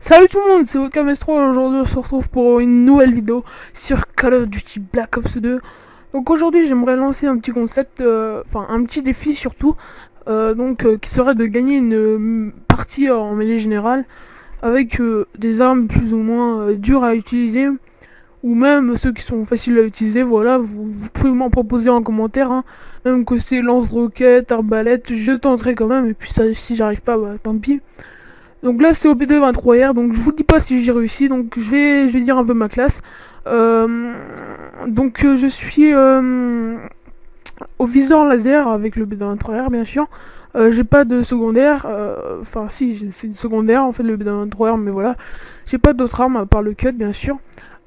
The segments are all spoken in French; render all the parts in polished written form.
Salut tout le monde, c'est Okamestro et aujourd'hui on se retrouve pour une nouvelle vidéo sur Call of Duty Black Ops 2. Donc aujourd'hui j'aimerais lancer un petit concept, enfin un petit défi surtout, qui serait de gagner une partie en mêlée générale avec des armes plus ou moins dures à utiliser, ou même ceux qui sont faciles à utiliser. Voilà, vous pouvez m'en proposer en commentaire, hein. Même que c'est lance-roquettes, arbalète, je tenterai quand même, et puis ça, si j'arrive pas, bah tant pis. Donc là c'est OB223R, donc je vous dis pas si j'ai réussi, donc je vais dire un peu ma classe. Je suis au viseur laser avec le B23R bien sûr. J'ai pas de secondaire, enfin si c'est une secondaire en fait le B23R, mais voilà. J'ai pas d'autres armes à part le cut bien sûr.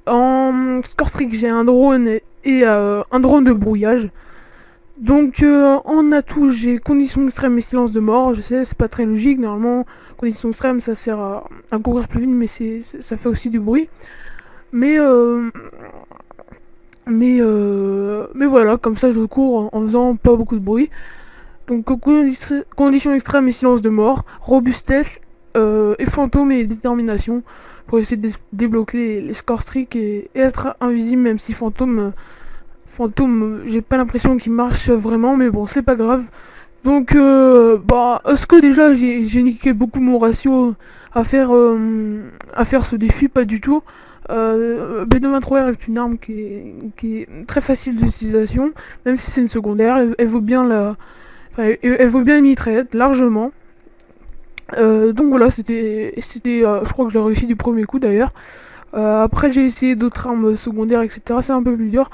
En score streak j'ai un drone et un drone de brouillage. Donc en atout j'ai conditions extrêmes et silence de mort. Je sais c'est pas très logique, normalement conditions extrêmes ça sert à courir plus vite, mais ça fait aussi du bruit. Mais mais voilà, comme ça je cours en faisant pas beaucoup de bruit. Donc conditions extrêmes et silence de mort, robustesse et fantôme et détermination pour essayer de débloquer les scores streak et être invisible, même si fantôme, j'ai pas l'impression qu'il marche vraiment, mais bon, c'est pas grave. Donc, est-ce que déjà j'ai niqué beaucoup mon ratio à faire ce défi? Pas du tout. B223R est une arme qui est très facile d'utilisation, même si c'est une secondaire. Elle vaut bien elle vaut bien une mitraillette, largement. Donc voilà, je crois que je l'ai réussi du premier coup d'ailleurs. Après, j'ai essayé d'autres armes secondaires, etc. C'est un peu plus dur.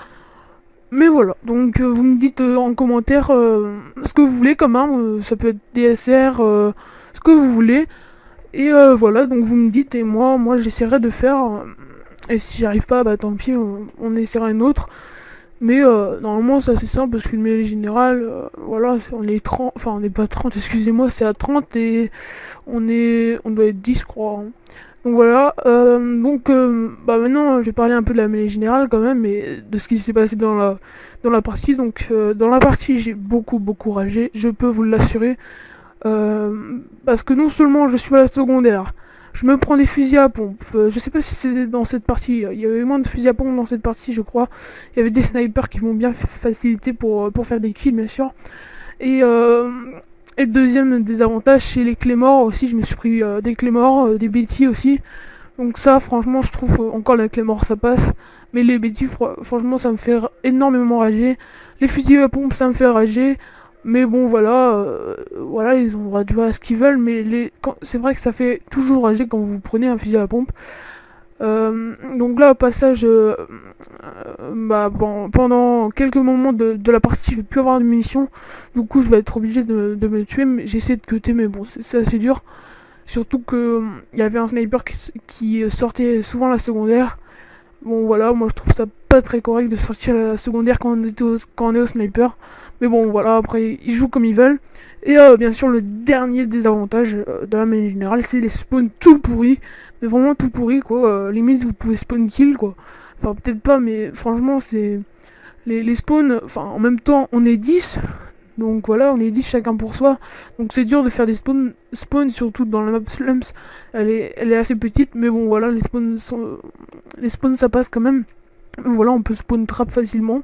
Mais voilà, donc vous me dites en commentaire ce que vous voulez comme arme, ça peut être DSR, ce que vous voulez. Et voilà, donc vous me dites et moi j'essaierai de faire. Et si j'y arrive pas, bah tant pis, on essaiera une autre. Mais normalement c'est assez simple parce qu'une mêlée générale, voilà, on est 30, enfin on n'est pas 30, excusez-moi, c'est à 30 et on doit être 10 je crois, hein. Donc voilà, maintenant je vais parler un peu de la mêlée générale quand même, et de ce qui s'est passé dans la partie. Donc dans la partie j'ai beaucoup ragé, je peux vous l'assurer, parce que non seulement je suis à la secondaire, je me prends des fusils à pompe, je sais pas si c'est dans cette partie, il y avait moins de fusils à pompe dans cette partie je crois, il y avait des snipers qui m'ont bien facilité pour faire des kills bien sûr, et et deuxième désavantage, c'est les clés morts aussi. Je me suis pris des clés morts, des bêtis aussi. Donc ça, franchement, je trouve encore les clés morts, ça passe. Mais les bêtis, franchement, ça me fait énormément rager. Les fusils à pompe, ça me fait rager. Mais bon, voilà, ils ont le droit de jouer à ce qu'ils veulent. Mais c'est vrai que ça fait toujours rager quand vous prenez un fusil à pompe. Donc là, au passage, pendant quelques moments de la partie, je vais plus avoir de munitions. Du coup, je vais être obligé de me tuer. Mais j'essaie de cutter, mais bon, c'est assez dur. Surtout que il y avait un sniper qui sortait souvent la secondaire. Bon, voilà, moi je trouve ça pas très correct de sortir la secondaire quand on est au sniper. Mais bon, voilà, après, ils jouent comme ils veulent. Et bien sûr, le dernier désavantage de la mêlée générale, c'est les spawns tout pourris. Mais vraiment tout pourris, quoi. Limite, vous pouvez spawn kill, quoi. Enfin, peut-être pas, mais franchement, c'est. Les spawns, enfin, en même temps, on est 10. Donc voilà, on est 10 chacun pour soi. Donc c'est dur de faire des spawns surtout dans la map Slums. Elle est assez petite, mais bon, voilà, les spawns ça passe quand même. Voilà, on peut spawn trap facilement.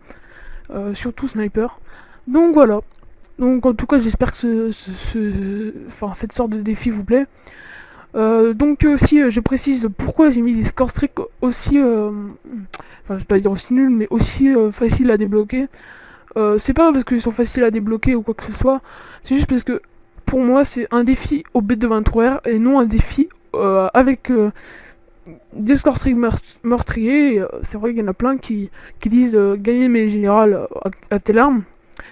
Surtout sniper. Donc voilà. Donc en tout cas j'espère que cette sorte de défi vous plaît. Donc aussi je précise pourquoi j'ai mis des score streaks aussi, enfin je vais pas dire aussi nuls, mais aussi faciles à débloquer. C'est pas parce qu'ils sont faciles à débloquer ou quoi que ce soit, c'est juste parce que pour moi c'est un défi au B223R et non un défi avec des score streaks meurtriers. C'est vrai qu'il y en a plein qui disent gagner mes générales à telle arme.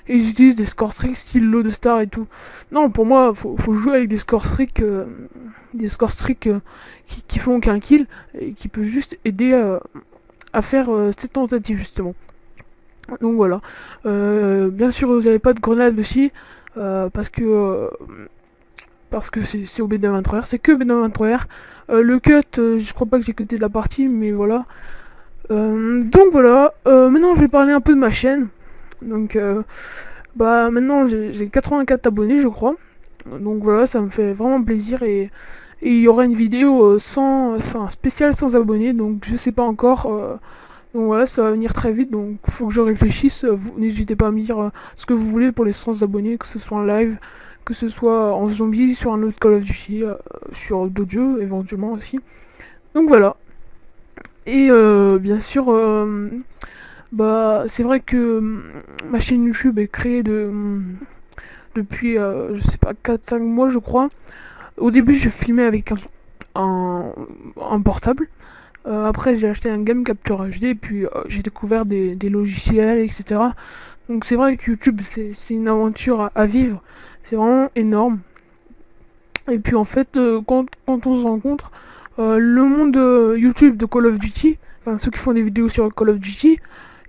Et ils utilisent des score streaks style lot de star et tout. Non, pour moi, faut jouer avec des score streaks qui font aucun kill et qui peut juste aider à faire cette tentative justement. Donc voilà. Bien sûr, vous n'avez pas de grenade aussi parce que c'est au B223R, c'est que B223R. Le cut, je crois pas que j'ai cuté de la partie, mais voilà. Donc voilà. Maintenant, je vais parler un peu de ma chaîne. Donc maintenant j'ai 84 abonnés je crois. Donc voilà, ça me fait vraiment plaisir et et il y aura une vidéo spéciale sans abonnés, donc je sais pas encore. Donc voilà, ça va venir très vite, donc faut que je réfléchisse. Vous n'hésitez pas à me dire ce que vous voulez pour les 100 abonnés, que ce soit en live, que ce soit en zombie, sur un autre Call of Duty, sur d'autres jeux éventuellement aussi. Donc voilà. Et bien sûr, bah c'est vrai que ma chaîne YouTube est créée depuis, je sais pas, 4 5 mois je crois. Au début, je filmais avec un, un portable. Après, j'ai acheté un Game Capture HD, et puis j'ai découvert des logiciels, etc. Donc c'est vrai que YouTube, c'est une aventure à vivre. C'est vraiment énorme. Et puis en fait, quand on se rencontre, le monde YouTube de Call of Duty, enfin ceux qui font des vidéos sur Call of Duty,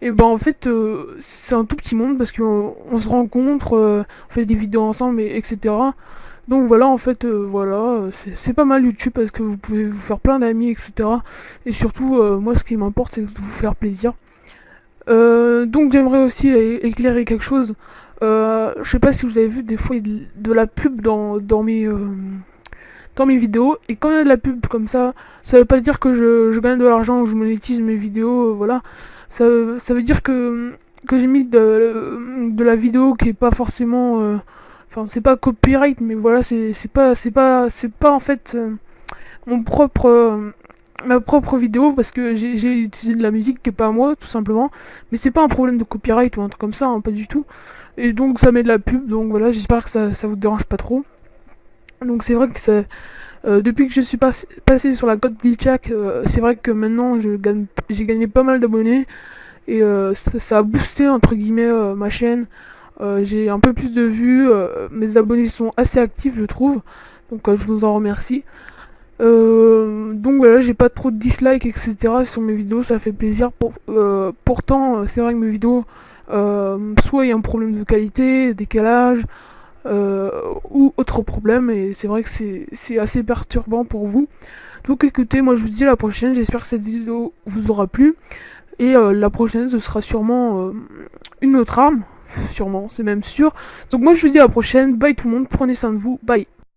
et ben en fait, c'est un tout petit monde parce qu'on se rencontre, on fait des vidéos ensemble, etc. Donc voilà, en fait, voilà, c'est pas mal YouTube parce que vous pouvez vous faire plein d'amis, etc. Et surtout, moi, ce qui m'importe, c'est de vous faire plaisir. Donc j'aimerais aussi éclairer quelque chose. Je sais pas si vous avez vu, des fois il y a de la pub dans mes vidéos. Et quand il y a de la pub comme ça veut pas dire que je gagne de l'argent ou je monétise mes vidéos, voilà. Ça veut dire que j'ai mis de la vidéo qui est pas forcément... Enfin, c'est pas copyright, mais voilà, c'est pas en fait mon propre... ma propre vidéo parce que j'ai utilisé de la musique qui est pas à moi tout simplement, mais c'est pas un problème de copyright ou un truc comme ça, hein, pas du tout. Et donc ça met de la pub, donc voilà, j'espère que ça vous dérange pas trop. Donc c'est vrai que depuis que je suis passé sur la cote Glitchak, c'est vrai que maintenant j'ai gagné pas mal d'abonnés et ça a boosté entre guillemets ma chaîne. J'ai un peu plus de vues, mes abonnés sont assez actifs je trouve, donc je vous en remercie. Donc voilà, j'ai pas trop de dislikes, etc. sur mes vidéos, ça fait plaisir. Pourtant, c'est vrai que mes vidéos, soit il y a un problème de qualité, décalage, ou autre problème, et c'est vrai que c'est assez perturbant pour vous. Donc écoutez, moi je vous dis à la prochaine, j'espère que cette vidéo vous aura plu, et la prochaine ce sera sûrement une autre arme, sûrement, c'est même sûr. Donc moi je vous dis à la prochaine, bye tout le monde, prenez soin de vous, bye.